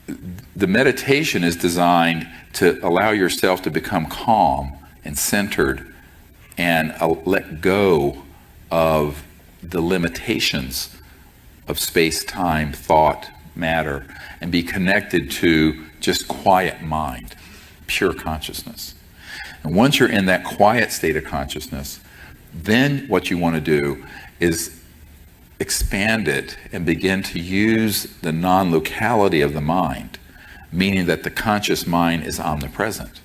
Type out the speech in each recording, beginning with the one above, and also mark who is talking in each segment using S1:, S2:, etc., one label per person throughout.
S1: the meditation is designed to allow yourself to become calm and centered and let go of the limitations of space, time, thought, matter, and be connected to just quiet mind, pure consciousness. And once you're in that quiet state of consciousness, then what you want to do is expand it and begin to use the non-locality of the mind, meaning that the conscious mind is omnipresent,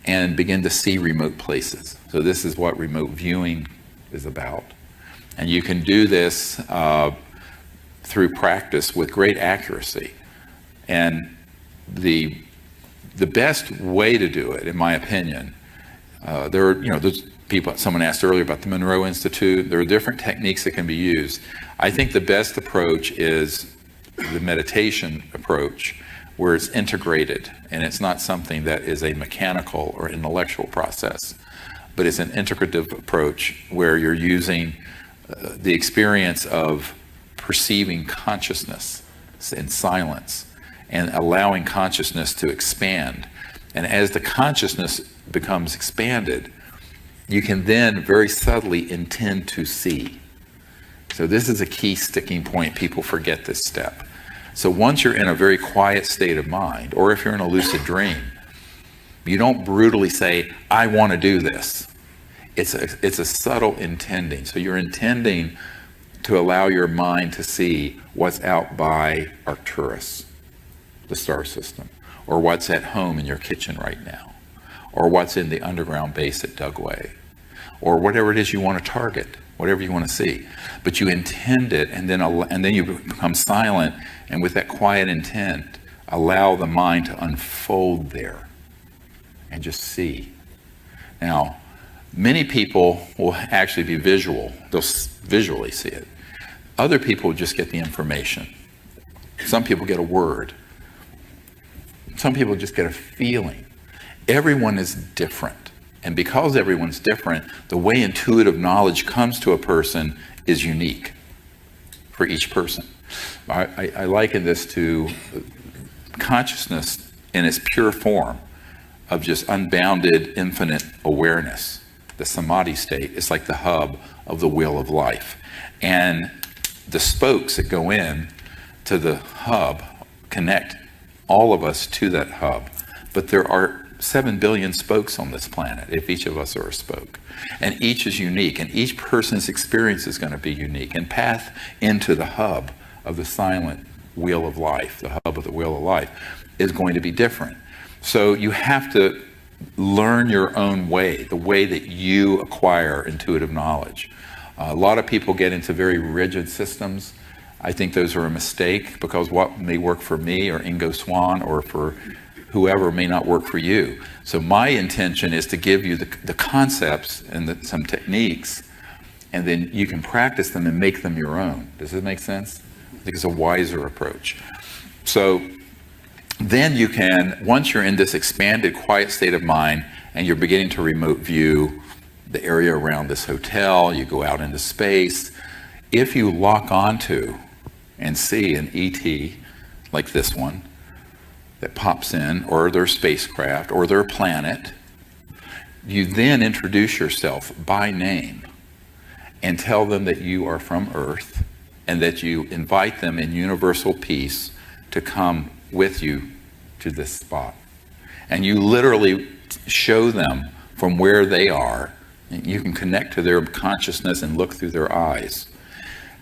S1: and begin to see remote places. So this is what remote viewing is about. And you can do this through practice with great accuracy. And the best way to do it, in my opinion, there's people, someone asked earlier about the Monroe Institute. There are different techniques that can be used. I think the best approach is the meditation approach, where it's integrated, and it's not something that is a mechanical or intellectual process, but it's an integrative approach where you're using the experience of perceiving consciousness in silence and allowing consciousness to expand. And as the consciousness becomes expanded, you can then very subtly intend to see. So this is a key sticking point. People forget this step. So once you're in a very quiet state of mind, or if you're in a lucid dream, you don't brutally say, I want to do this. It's a subtle intending. So you're intending to allow your mind to see what's out by Arcturus, the star system, or what's at home in your kitchen right now, or what's in the underground base at Dugway, or whatever it is you want to target, whatever you want to see. But you intend it, and then you become silent, and with that quiet intent, allow the mind to unfold there and just see. Now, many people will actually be visual. They'll visually see it. Other people just get the information. Some people get a word. Some people just get a feeling. Everyone is different. And because everyone's different, the way intuitive knowledge comes to a person is unique for each person. I liken this to consciousness in its pure form of just unbounded, infinite awareness. The samadhi state is like the hub of the wheel of life. And the spokes that go in to the hub connect all of us to that hub. But there are 7 billion spokes on this planet, if each of us are a spoke. And each is unique, and each person's experience is going to be unique. And path into the hub of the silent wheel of life, the hub of the wheel of life, is going to be different. So you have to learn your own way, the way that you acquire intuitive knowledge. A lot of people get into very rigid systems. I think those are a mistake, because what may work for me or Ingo Swann or for whoever may not work for you. So my intention is to give you the concepts and some techniques, and then you can practice them and make them your own. Does this make sense? I think it's a wiser approach. So then you can, once you're in this expanded quiet state of mind and you're beginning to remote view the area around this hotel, you go out into space, if you lock onto and see an ET like this one that pops in, or their spacecraft, or their planet, you then introduce yourself by name and tell them that you are from Earth and that you invite them in universal peace to come with you to this spot. And you literally show them from where they are. You can connect to their consciousness and look through their eyes.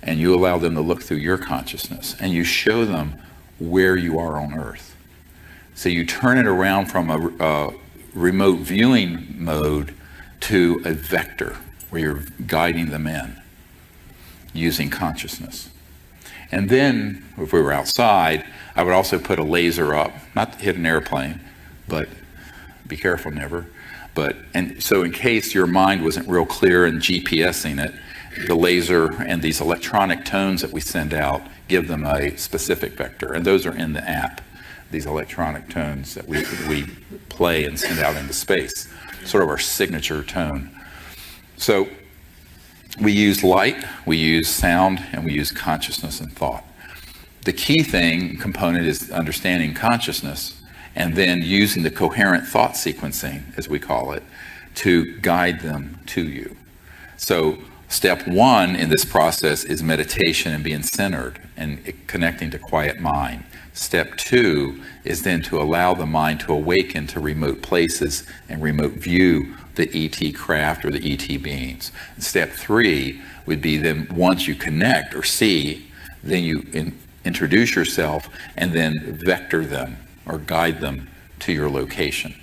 S1: And you allow them to look through your consciousness. And you show them where you are on Earth. So you turn it around from a remote viewing mode to a vector where you're guiding them in using consciousness. And then, if we were outside, I would also put a laser up, not to hit an airplane, but be careful never. And so in case your mind wasn't real clear in GPSing it, the laser and these electronic tones that we send out give them a specific vector, and those are in the app, these electronic tones that we play and send out into space, sort of our signature tone. So we use light, we use sound, and we use consciousness and thought. the key component is understanding consciousness and then using the coherent thought sequencing, as we call it, to guide them to you. So step one in this process is meditation and being centered and connecting to quiet mind. Step two is then to allow the mind to awaken to remote places and remote view the ET craft or the ET beings. And step three would be then once you connect or see, then you introduce yourself and then vector them or guide them to your location.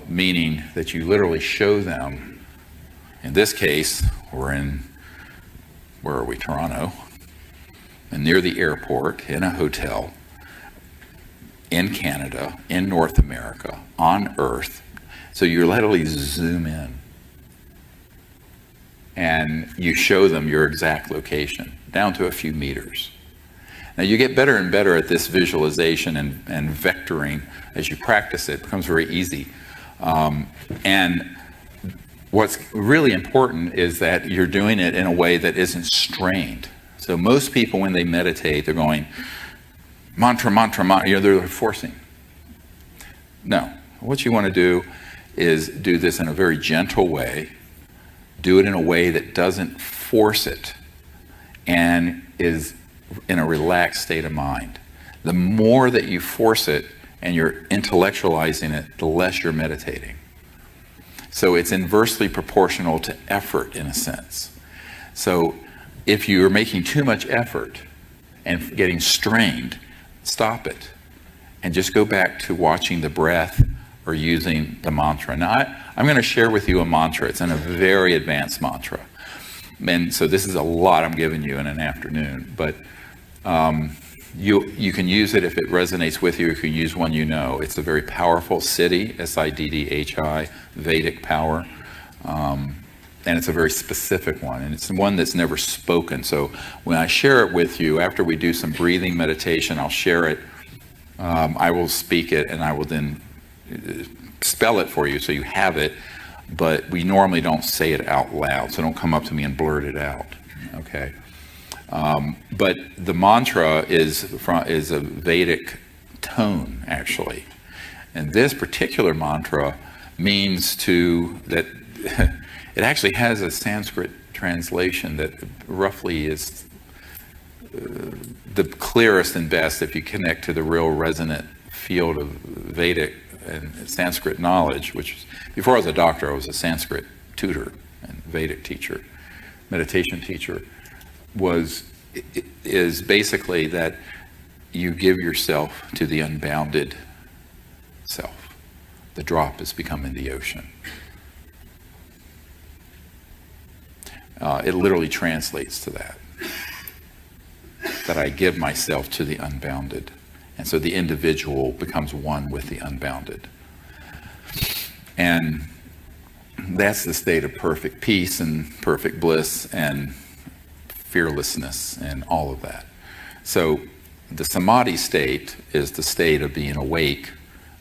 S1: Meaning that you literally show them, in this case, we're in, where are we, Toronto, and near the airport, in a hotel, in Canada, in North America, on Earth. So you literally zoom in and you show them your exact location, down to a few meters. Now you get better and better at this visualization and vectoring as you practice it. It becomes very easy. And what's really important is that you're doing it in a way that isn't strained. So most people, when they meditate, they're going, mantra, mantra, mantra, they're forcing. No, what you want to do is do this in a very gentle way, do it in a way that doesn't force it, and is in a relaxed state of mind. The more that you force it and you're intellectualizing it, the less you're meditating. So it's inversely proportional to effort in a sense. So if you're making too much effort and getting strained, stop it and just go back to watching the breath or using the mantra. Now I'm going to share with you a mantra. It's in a very advanced mantra. And so this is a lot I'm giving you in an afternoon, but you can use it if it resonates with you. You can use one you know. It's a very powerful Siddhi, S-I-D-D-H-I, Vedic power. And it's a very specific one, and it's one that's never spoken. So when I share it with you, after we do some breathing meditation, I'll share it. I will speak it, and I will then spell it for you so you have it, but we normally don't say it out loud, so don't come up to me and blurt it out, okay? But the mantra is a Vedic tone, actually. And this particular mantra means that it actually has a Sanskrit translation that roughly is the clearest and best if you connect to the real resonant field of Vedic and Sanskrit knowledge, which before I was a doctor, I was a Sanskrit tutor and Vedic teacher, meditation teacher, is basically that you give yourself to the unbounded self. The drop is becoming the ocean. It literally translates to that I give myself to the unbounded. And so the individual becomes one with the unbounded. And that's the state of perfect peace and perfect bliss and fearlessness and all of that. So the samadhi state is the state of being awake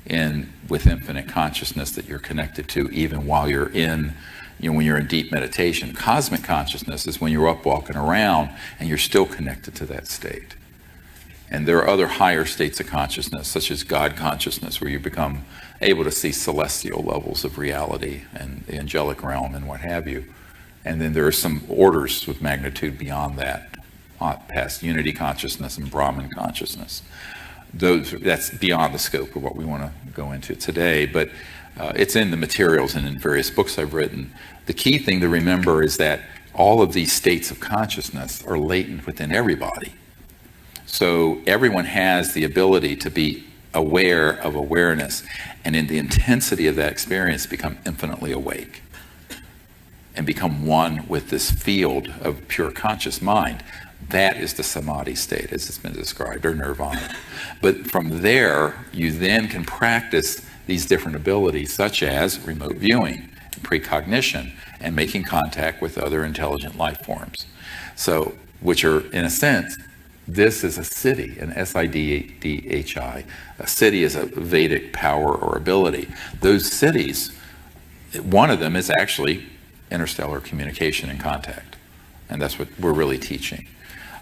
S1: with infinite consciousness that you're connected to even while you're when you're in deep meditation. Cosmic consciousness is when you're up walking around and you're still connected to that state. And there are other higher states of consciousness, such as God consciousness, where you become able to see celestial levels of reality and the angelic realm and what have you. And then there are some orders with magnitude beyond that, past unity consciousness and Brahman consciousness. That's beyond the scope of what we want to go into today, but it's in the materials and in various books I've written. The key thing to remember is that all of these states of consciousness are latent within everybody. So everyone has the ability to be aware of awareness, and in the intensity of that experience become infinitely awake and become one with this field of pure conscious mind. That is the samadhi state, as it's been described, or nirvana. But from there, you then can practice these different abilities, such as remote viewing, precognition, and making contact with other intelligent life forms. So, which are, in a sense, this is a Siddhi, an S-I-D-D-H-I. A Siddhi is a Vedic power or ability. Those Siddhis, one of them is actually interstellar communication and contact. And that's what we're really teaching.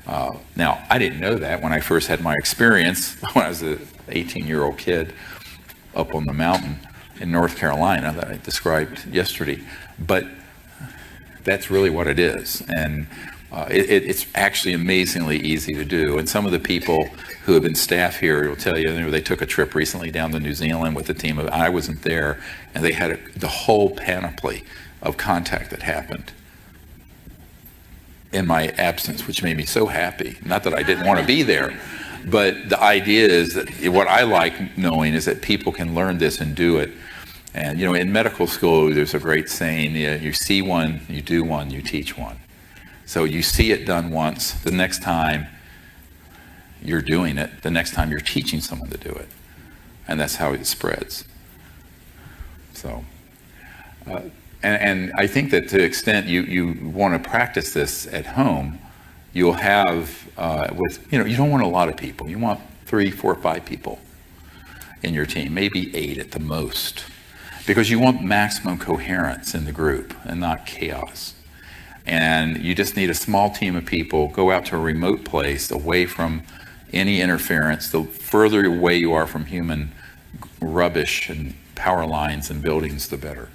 S1: Now, I didn't know that when I first had my experience when I was an 18-year-old kid up on the mountain in North Carolina that I described yesterday. But that's really what it is. And it's actually amazingly easy to do. And some of the people who have been staff here will tell you, they took a trip recently down to New Zealand with a team of, I wasn't there, and they had the whole panoply of contact that happened in my absence, which made me so happy. Not that I didn't want to be there, but the idea is that what I like knowing is that people can learn this and do it. And in medical school, there's a great saying, you see one, you do one, you teach one. So you see it done once, the next time you're doing it, the next time you're teaching someone to do it. And that's how it spreads. So, and I think that to the extent you want to practice this at home, you'll have, you don't want a lot of people. You want 3, 4, 5 people in your team, maybe 8 at the most. Because you want maximum coherence in the group and not chaos. And you just need a small team of people. Go out to a remote place away from any interference. The further away you are from human rubbish and power lines and buildings, the better.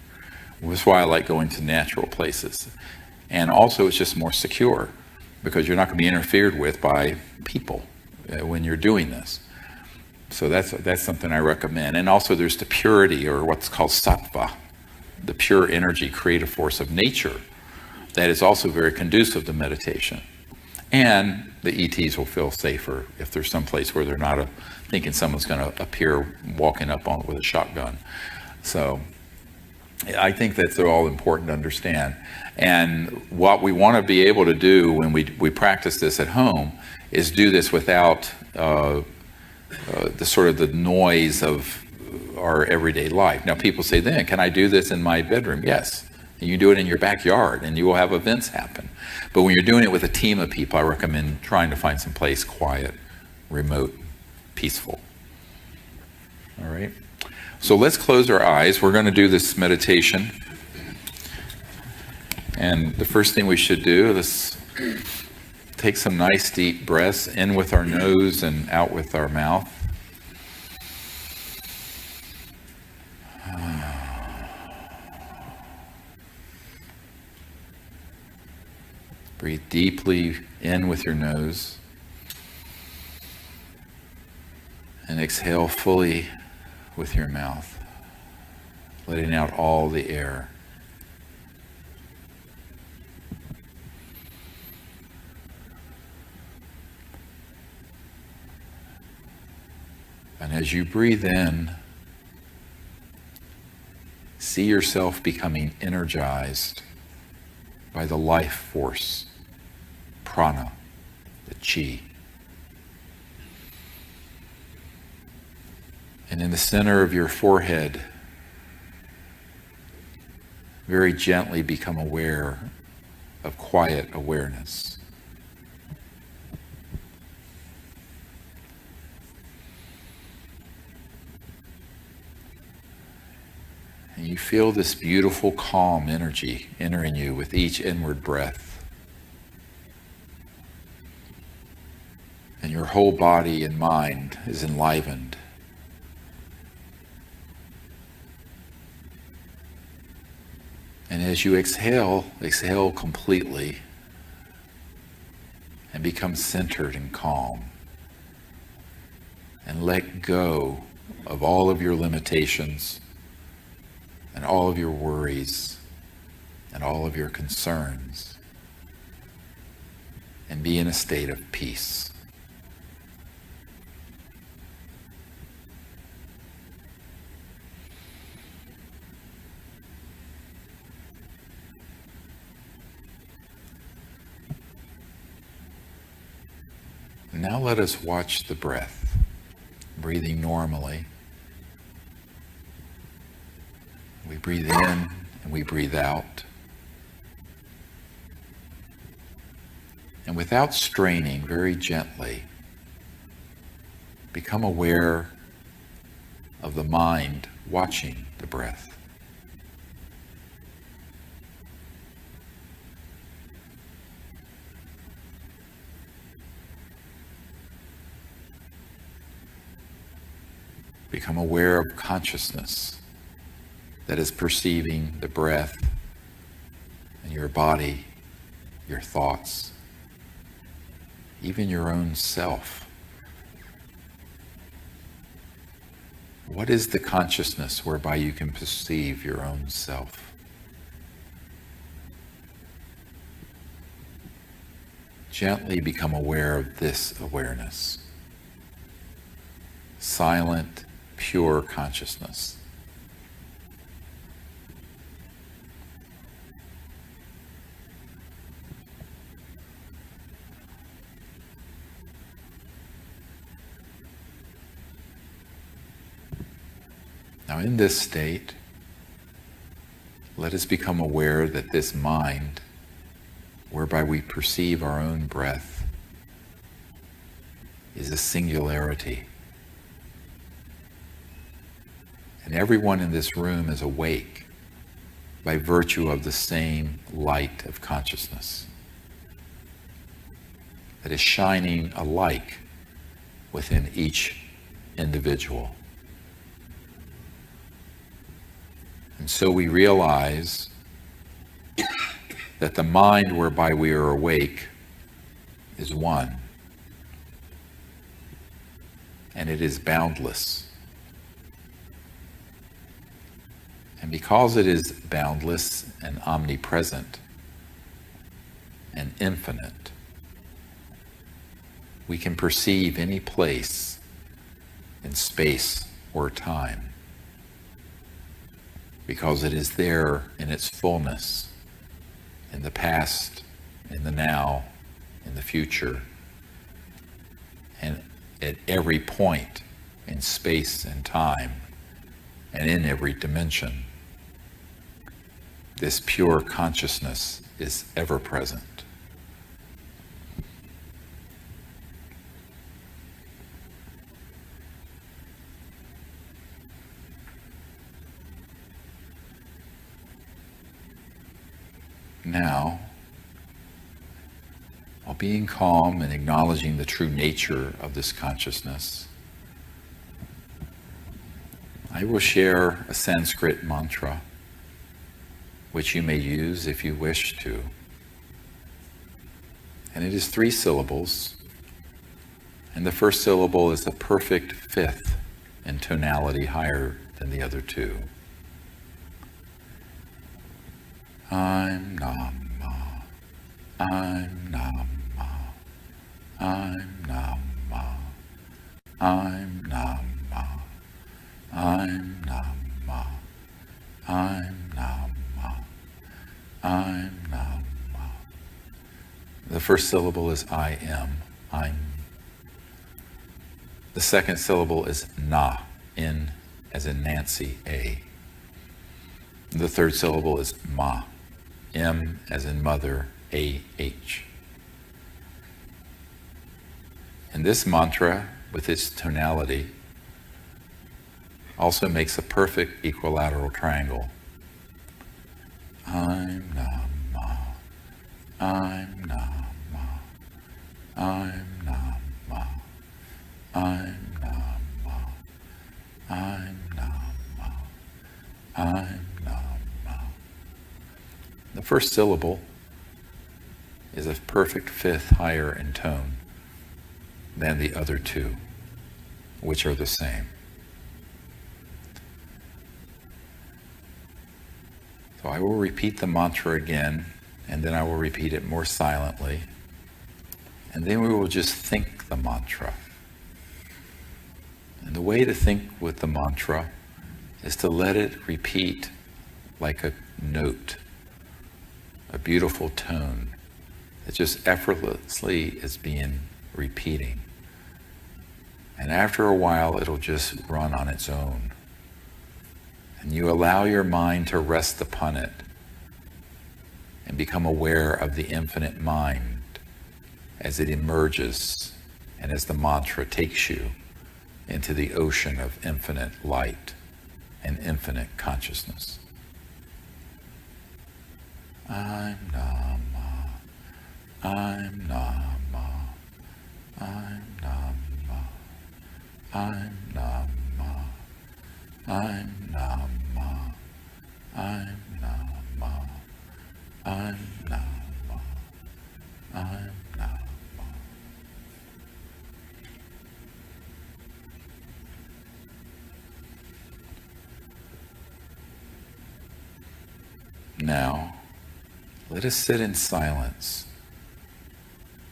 S1: That's why I like going to natural places. And also it's just more secure because you're not going to be interfered with by people when you're doing this. So that's something I recommend. And also there's the purity, or what's called sattva, the pure energy, creative force of nature, that is also very conducive to meditation. And the ETs will feel safer if there's some place where they're not thinking someone's going to appear walking up on it with a shotgun. So I think that they're all important to understand. And what we want to be able to do when we practice this at home is do this without the sort of the noise of our everyday life. Now people say, then, can I do this in my bedroom? Yes. And you do it in your backyard and you will have events happen. But when you're doing it with a team of people, I recommend trying to find some place quiet, remote, peaceful. All right. So let's close our eyes. We're going to do this meditation. And the first thing we should do is take some nice deep breaths in with our nose and out with our mouth. Breathe deeply in with your nose and exhale fully with your mouth, letting out all the air. And as you breathe in, see yourself becoming energized by the life force, prana, the chi. And in the center of your forehead, very gently become aware of quiet awareness. And you feel this beautiful calm energy entering you with each inward breath. And your whole body and mind is enlivened. And as you exhale, exhale completely and become centered and calm. And let go of all of your limitations and all of your worries and all of your concerns, and be in a state of peace. Now let us watch the breath, breathing normally. We breathe in and we breathe out. And without straining, very gently, become aware of the mind watching the breath. Become aware of consciousness that is perceiving the breath and your body, your thoughts, even your own self. What is the consciousness whereby you can perceive your own self? Gently become aware of this awareness. Silent, pure consciousness. Now, in this state, let us become aware that this mind, whereby we perceive our own breath, is a singularity. And everyone in this room is awake by virtue of the same light of consciousness that is shining alike within each individual. And so we realize that the mind whereby we are awake is one, and it is boundless. And because it is boundless and omnipresent and infinite, we can perceive any place in space or time, because it is there in its fullness, in the past, in the now, in the future, and at every point in space and time, and in every dimension. This pure consciousness is ever present. Now, while being calm and acknowledging the true nature of this consciousness, I will share a Sanskrit mantra, which you may use if you wish to. And it is 3 syllables, and the first syllable is a perfect fifth in tonality higher than the other 2. I'm Nama, I'm Nama, I'm Nama, I'm Nama, I'm Nama, I'm Nama, I'm Nama. The first syllable is I am, I'm. The second syllable is Na, in as in Nancy, A. The third syllable is Ma, M as in mother, A-H. And this mantra, with its tonality, also makes a perfect equilateral triangle. I'm Nama, I'm Nama, I'm Nama, I'm Nama, I'm Nama, I'm Nama. The first syllable is a perfect fifth higher in tone than the other 2, which are the same. So I will repeat the mantra again, and then I will repeat it more silently, and then we will just think the mantra. And the way to think with the mantra is to let it repeat like a note, a beautiful tone that just effortlessly is being repeating. And after a while, it'll just run on its own. And you allow your mind to rest upon it and become aware of the infinite mind as it emerges and as the mantra takes you into the ocean of infinite light and infinite consciousness. I'm Nama, I'm Nama, I'm Nama, I'm Nama, I'm Nama. I'm Nama. I'm Nama. I'm Nama. Now, let us sit in silence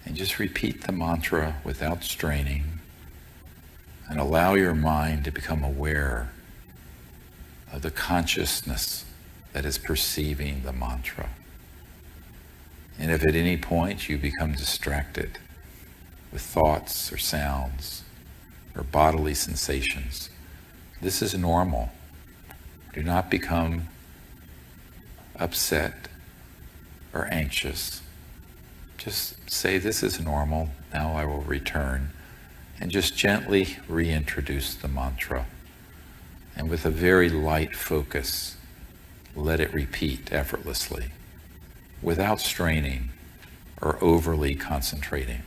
S1: and just repeat the mantra without straining, and allow your mind to become aware of the consciousness that is perceiving the mantra. And if at any point you become distracted with thoughts or sounds or bodily sensations, this is normal. Do not become upset or anxious. Just say, this is normal, now I will return, and just gently reintroduce the mantra. And with a very light focus, let it repeat effortlessly, without straining or overly concentrating.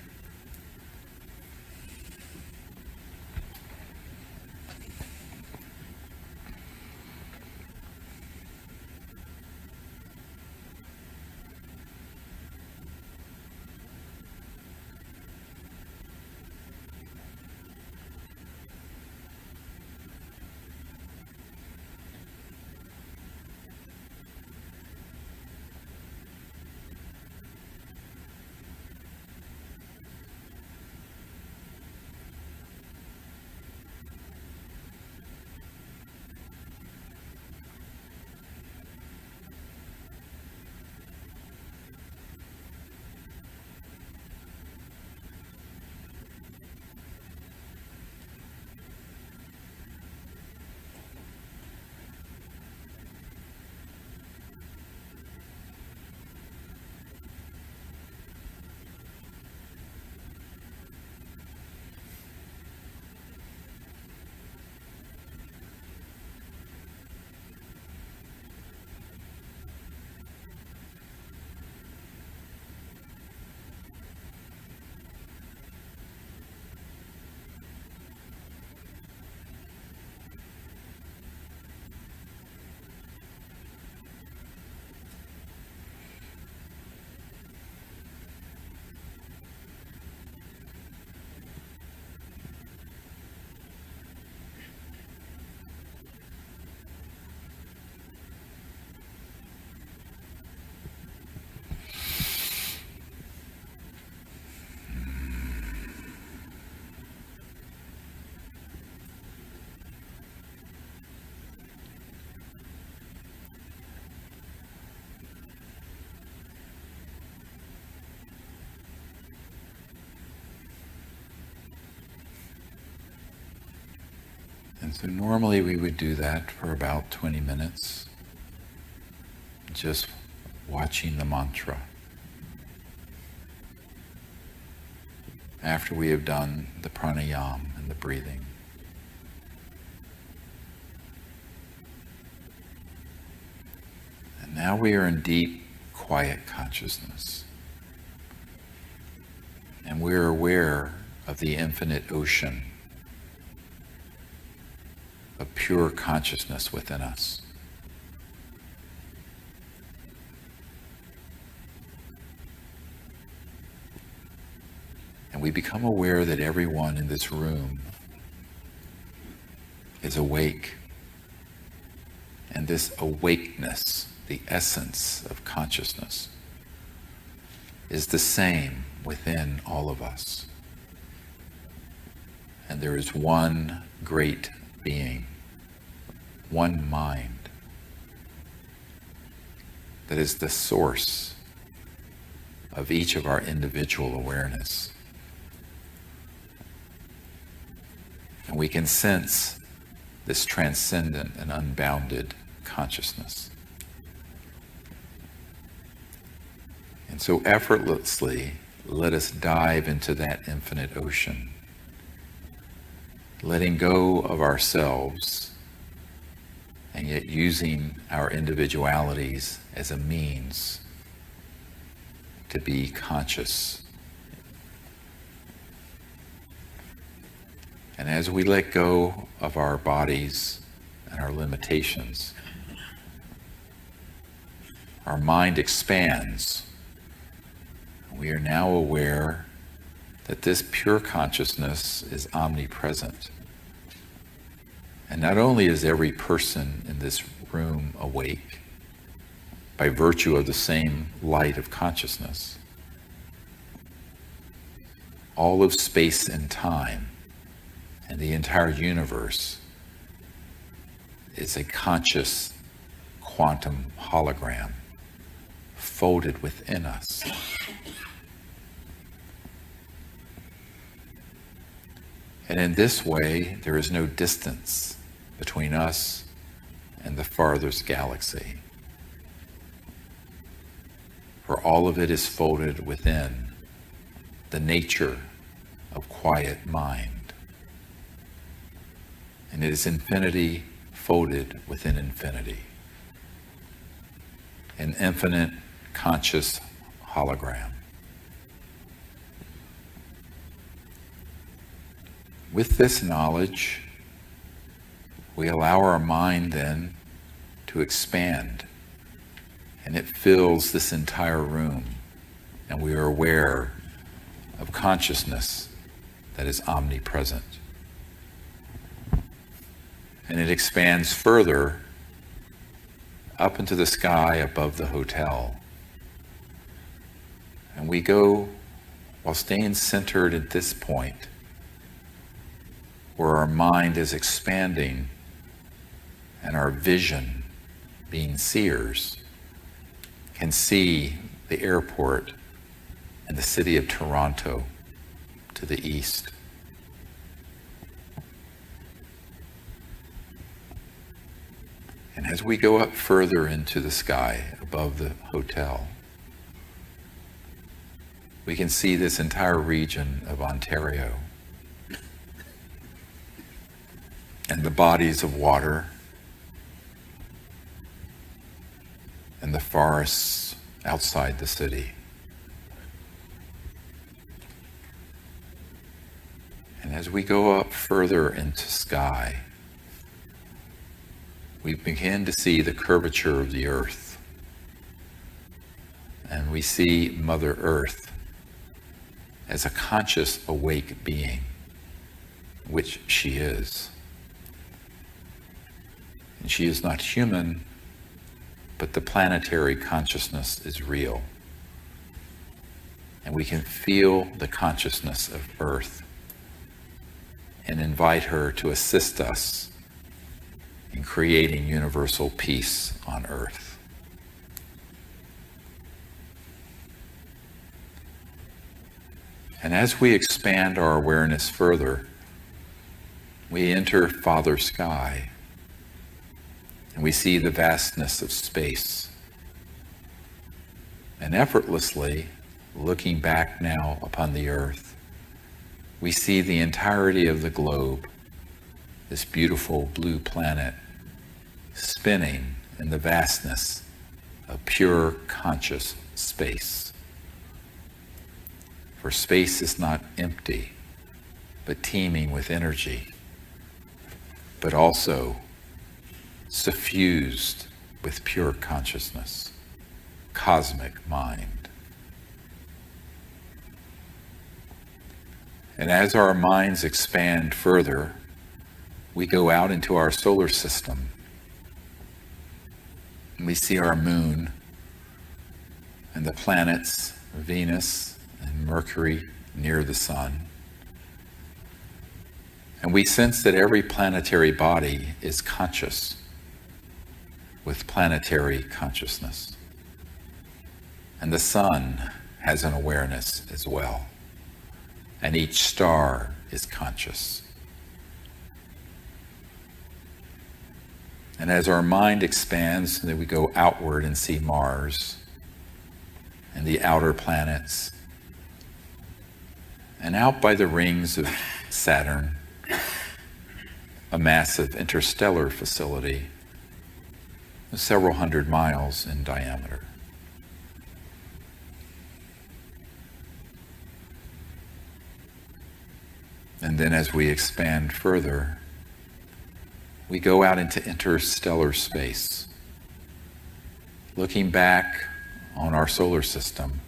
S1: And so normally we would do that for about 20 minutes, just watching the mantra. After we have done the pranayama and the breathing. And now we are in deep, quiet consciousness. And we're aware of the infinite ocean of pure consciousness within us. And we become aware that everyone in this room is awake. And this awakeness, the essence of consciousness, is the same within all of us. And there is one great being, one mind, that is the source of each of our individual awareness. And we can sense this transcendent and unbounded consciousness. And so effortlessly, let us dive into that infinite ocean, letting go of ourselves and yet using our individualities as a means to be conscious. And as we let go of our bodies and our limitations. Our mind expands. We are now aware that this pure consciousness is omnipresent. And not only is every person in this room awake by virtue of the same light of consciousness, all of space and time and the entire universe is a conscious quantum hologram folded within us. And in this way, there is no distance between us and the farthest galaxy. For all of it is folded within the nature of quiet mind. And it is infinity folded within infinity. An infinite conscious hologram. With this knowledge, we allow our mind then to expand, and it fills this entire room, and we are aware of consciousness that is omnipresent. And it expands further up into the sky above the hotel. And we go, while staying centered at this point, where our mind is expanding and our vision, being seers, can see the airport and the city of Toronto to the east. And as we go up further into the sky above the hotel, we can see this entire region of Ontario and the bodies of water and the forests outside the city. And as we go up further into sky, we begin to see the curvature of the earth. And we see Mother Earth as a conscious, awake being, which she is. And she is not human, but the planetary consciousness is real. And we can feel the consciousness of Earth and invite her to assist us in creating universal peace on Earth. And as we expand our awareness further, we enter Father Sky, and we see the vastness of space. And effortlessly, looking back now upon the earth, we see the entirety of the globe, this beautiful blue planet, spinning in the vastness of pure conscious space. For space is not empty, but teeming with energy, but also suffused with pure consciousness, cosmic mind. And as our minds expand further, we go out into our solar system. And we see our moon and the planets, Venus and Mercury near the sun. And we sense that every planetary body is conscious with planetary consciousness. And the sun has an awareness as well. And each star is conscious. And as our mind expands, then we go outward and see Mars and the outer planets. And out by the rings of Saturn, a massive interstellar facility, several hundred miles in diameter. And then as we expand further, we go out into interstellar space, looking back on our solar system,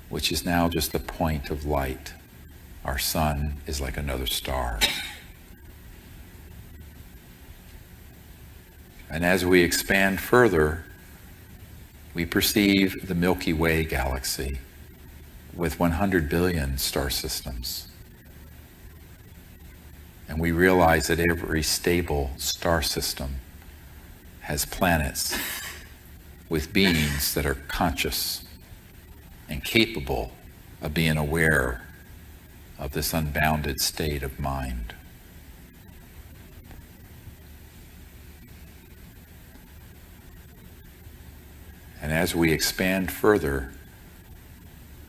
S1: which is now just a point of light. Our sun is like another star. And as we expand further, we perceive the Milky Way galaxy with 100 billion star systems. And we realize that every stable star system has planets with beings that are conscious and capable of being aware of this unbounded state of mind. And as we expand further,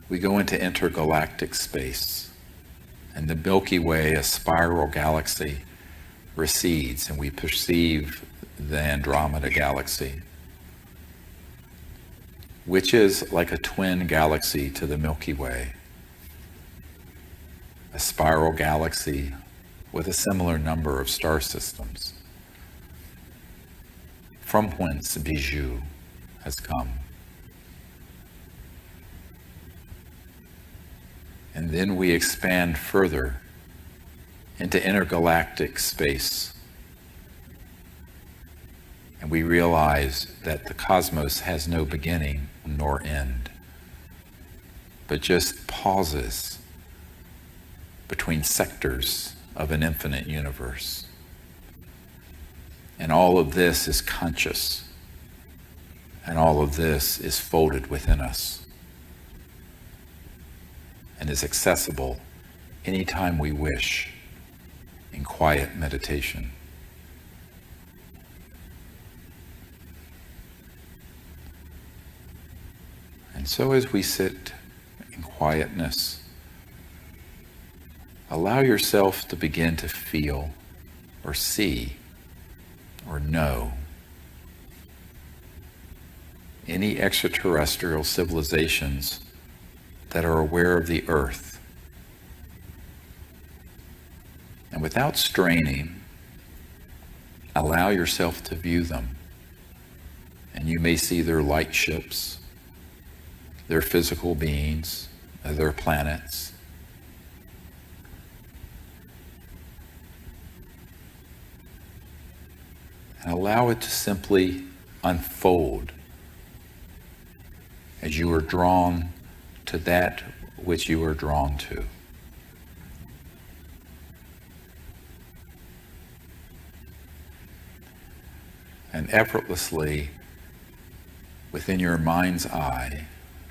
S1: we go into intergalactic space. And the Milky Way, a spiral galaxy, recedes, and we perceive the Andromeda galaxy, which is like a twin galaxy to the Milky Way, a spiral galaxy with a similar number of star systems, from whence Bijou has come. And then we expand further into intergalactic space. And we realize that the cosmos has no beginning nor end, but just pauses between sectors of an infinite universe. And all of this is conscious, and all of this is folded within us, and is accessible anytime we wish in quiet meditation. And so as we sit in quietness, allow yourself to begin to feel or see or know any extraterrestrial civilizations that are aware of the earth. And without straining, allow yourself to view them. And you may see their light ships, their physical beings, their planets. And allow it to simply unfold as you are drawn to that which you are drawn to. And effortlessly, within your mind's eye,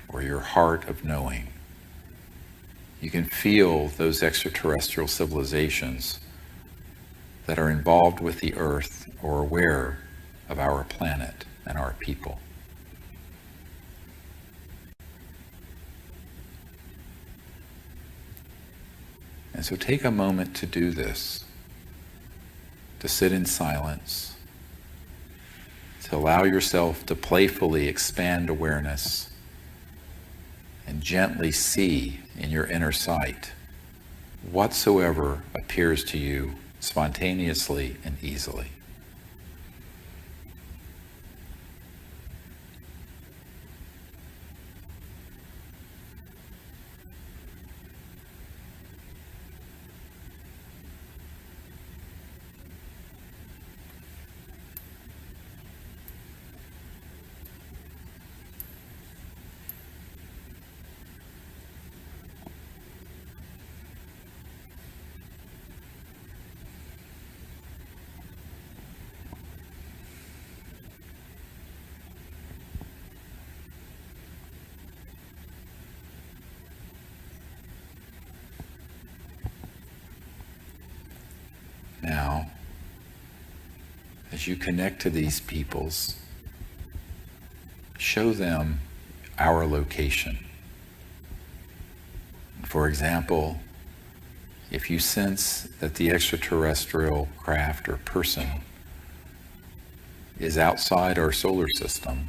S1: or your heart of knowing, you can feel those extraterrestrial civilizations that are involved with the earth or aware of our planet and our people. And so take a moment to do this, to sit in silence, to allow yourself to playfully expand awareness and gently see in your inner sight whatsoever appears to you spontaneously and easily. Now, as you connect to these peoples, show them our location. For example, if you sense that the extraterrestrial craft or person is outside our solar system,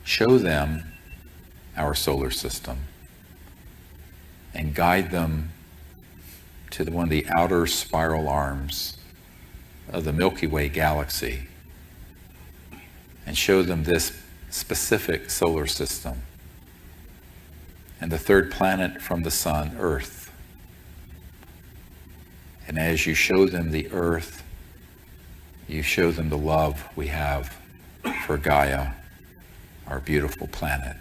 S1: show them our solar system and guide them to one of the outer spiral arms of the Milky Way galaxy and show them this specific solar system, and the third planet from the sun, Earth. And as you show them the Earth, you show them the love we have for Gaia, our beautiful planet,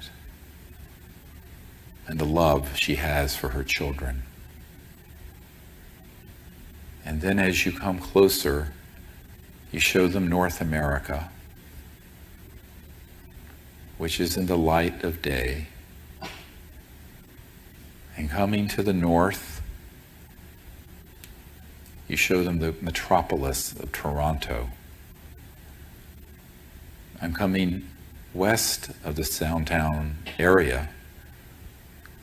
S1: and the love she has for her children. And then as you come closer, you show them North America, which is in the light of day. And coming to the north, you show them the metropolis of Toronto. And coming west of the downtown area,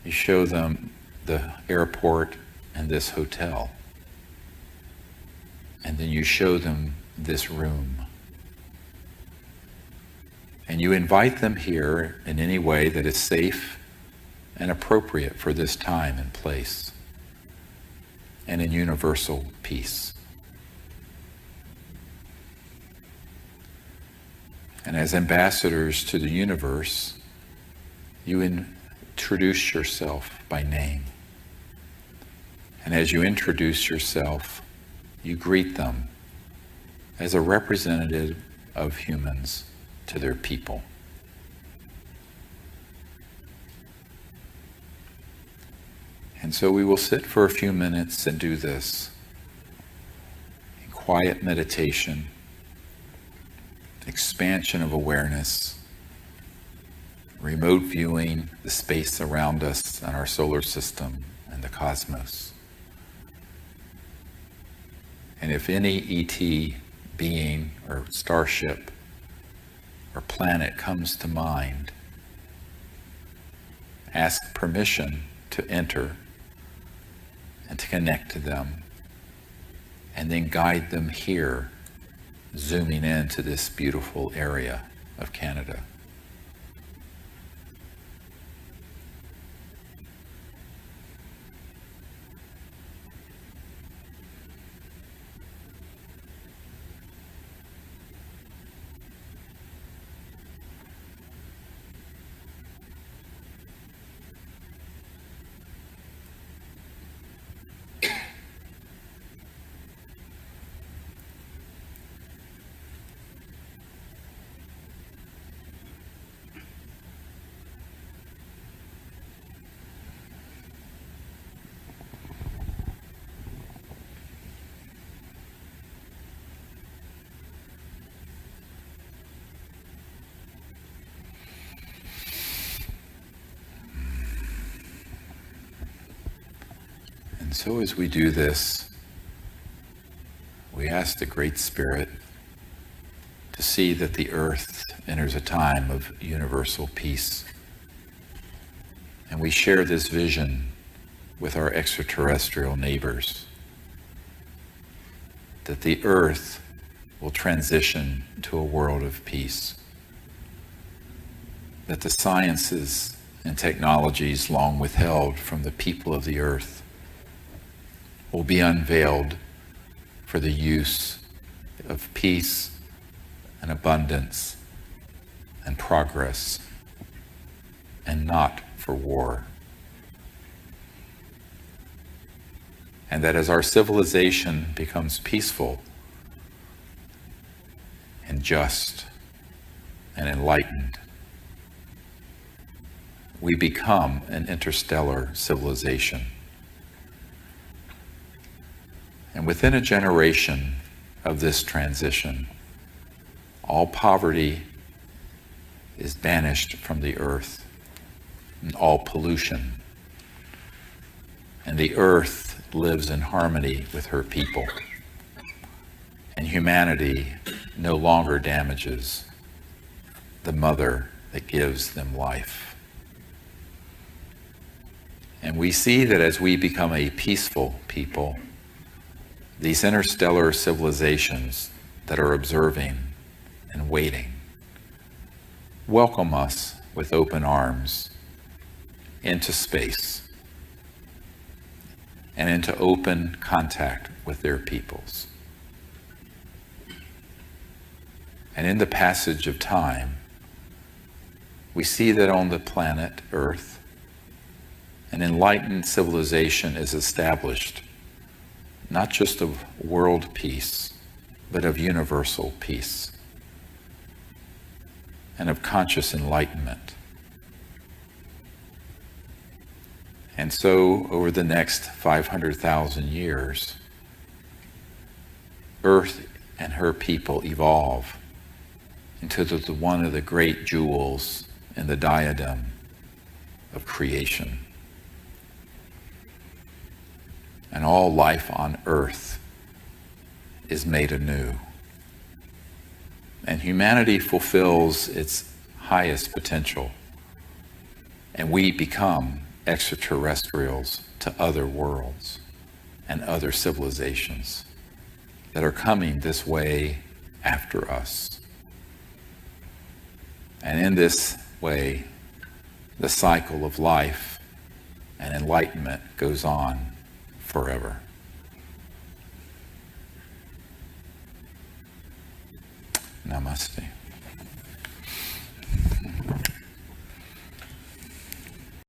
S1: you show them the airport and this hotel. And then you show them this room. And you invite them here in any way that is safe and appropriate for this time and place, and in universal peace. And as ambassadors to the universe, you introduce yourself by name. And as you introduce yourself, you greet them as a representative of humans to their people. And so we will sit for a few minutes and do this in quiet meditation, expansion of awareness, remote viewing the space around us and our solar system and the cosmos. And if any ET being or starship or planet comes to mind, ask permission to enter and to connect to them, and then guide them here, zooming into this beautiful area of Canada. And so as we do this, we ask the Great Spirit to see that the earth enters a time of universal peace. And we share this vision with our extraterrestrial neighbors, that the earth will transition to a world of peace, that the sciences and technologies long withheld from the people of the earth will be unveiled for the use of peace and abundance and progress, and not for war. And that as our civilization becomes peaceful and just and enlightened, we become an interstellar civilization. And within a generation of this transition, all poverty is banished from the earth, and all pollution. And the earth lives in harmony with her people. And humanity no longer damages the mother that gives them life. And we see that as we become a peaceful people, these interstellar civilizations that are observing and waiting welcome us with open arms into space and into open contact with their peoples. And in the passage of time, we see that on the planet Earth, an enlightened civilization is established, not just of world peace, but of universal peace and of conscious enlightenment. And so, over the next 500,000 years, Earth and her people evolve into one of the great jewels in the diadem of creation. And all life on Earth is made anew. And humanity fulfills its highest potential. And we become extraterrestrials to other worlds and other civilizations that are coming this way after us. And in this way, the cycle of life and enlightenment goes on forever. Namaste.